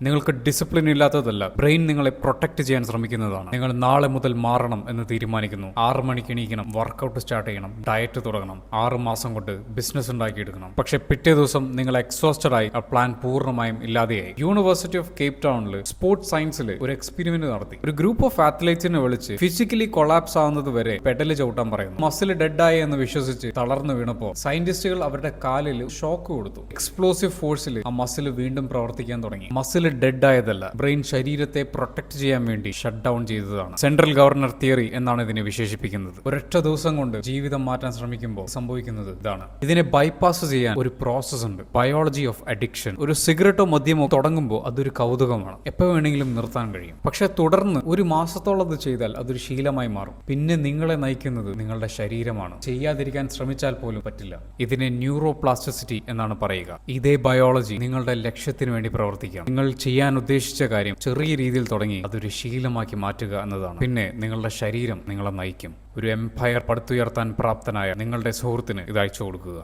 നിങ്ങൾക്ക് discipline ഇല്ലാത്തതല്ല, brain നിങ്ങളെ protect ചെയ്യാൻ ശ്രമിക്കുന്നതാണ്. നിങ്ങൾ നാളെ മുതൽ മാറണം എന്ന് തീരുമാനിക്കുന്നു. 6 മണിക്ക് എണീക്കണം, വർക്കൗട്ട് സ്റ്റാർട്ട് ചെയ്യണം, ഡയറ്റ് തുടങ്ങണം, 6 മാസം കൊണ്ട് ബിസിനസ് ഉണ്ടാക്കിയെടുക്കണം. പക്ഷെ പിറ്റേ ദിവസം നിങ്ങൾ എക്സോസ്റ്റഡ് ആയി, ആ പ്ലാൻ പൂർണ്ണമായും ഇല്ലാതെയായി. യൂണിവേഴ്സിറ്റി ഓഫ് കേപ്പ് ടൗണിൽ സ്പോർട്സ് സയൻസിൽ ഒരു എക്സ്പെരിമെന്റ് നടത്തി. ഒരു ഗ്രൂപ്പ് ഓഫ് അത്ലറ്റ്സിനെ വിളിച്ച് ഫിസിക്കലി കൊളാപ്സ് ആവുന്നത് വരെ പെഡല് ചവിട്ടാൻ പറയുന്നു. മസിൽ ഡെഡ് ആയി എന്ന് വിശ്വസിച്ച് തളർന്നു വീണപ്പോൾ സയന്റിസ്റ്റുകൾ അവരുടെ കാലിൽ ഷോക്ക് കൊടുത്തു. എക്സ്പ്ലോസീവ് ഫോഴ്സിൽ ആ മസിൽ വീണ്ടും പ്രവർത്തിക്കാൻ തുടങ്ങി. മസിൽ ഡെഡ് ആയതല്ല, ബ്രെയിൻ ശരീരത്തെ പ്രൊട്ടക്ട് ചെയ്യാൻ വേണ്ടി ഷട്ട് ഡൗൺ ചെയ്തതാണ്. സെൻട്രൽ ഗവർണർ തിയറി എന്നാണ് ഇതിനെ വിശേഷിപ്പിക്കുന്നത്. ഒരൊറ്റ ദിവസം കൊണ്ട് ജീവിതം മാറ്റാൻ ശ്രമിക്കുമ്പോൾ സംഭവിക്കുന്നത് ഇതാണ്. ഇതിനെ ബൈപ്പാസ് ചെയ്യാൻ ഒരു പ്രോസസ് ഉണ്ട്, ബയോളജി ഓഫ് അഡിക്ഷൻ. ഒരു സിഗരറ്റോ മദ്യമോ തുടങ്ങുമ്പോൾ അതൊരു കൗതുകമാണ്, എപ്പോൾ വേണമെങ്കിലും നിർത്താൻ കഴിയും. പക്ഷെ തുടർന്ന് ഒരു മാസത്തോളം അത് ചെയ്താൽ അതൊരു ശീലമായി മാറും. പിന്നെ നിങ്ങളെ നയിക്കുന്നത് നിങ്ങളുടെ ശരീരമാണ്. ചെയ്യാതിരിക്കാൻ ശ്രമിച്ചാൽ പോലും പറ്റില്ല. ഇതിനെ ന്യൂറോപ്ലാസ്റ്റിസിറ്റി എന്നാണ് പറയുക. ഇതേ ബയോളജി നിങ്ങളുടെ ലക്ഷ്യത്തിന് വേണ്ടി പ്രവർത്തിക്കാം. നിങ്ങൾ ചെയ്യാൻ ഉദ്ദേശിച്ച കാര്യം ചെറിയ രീതിയിൽ തുടങ്ങി അതൊരു ശീലമാക്കി മാറ്റുക എന്നതാണ്. പിന്നെ നിങ്ങളുടെ ശരീരം നിങ്ങളെ നയിക്കും. ഒരു എംപയർ പടുത്തുയർത്താൻ പ്രാപ്തനായ നിങ്ങളുടെ സുഹൃത്തിന് ഇത് അയച്ചു കൊടുക്കുക.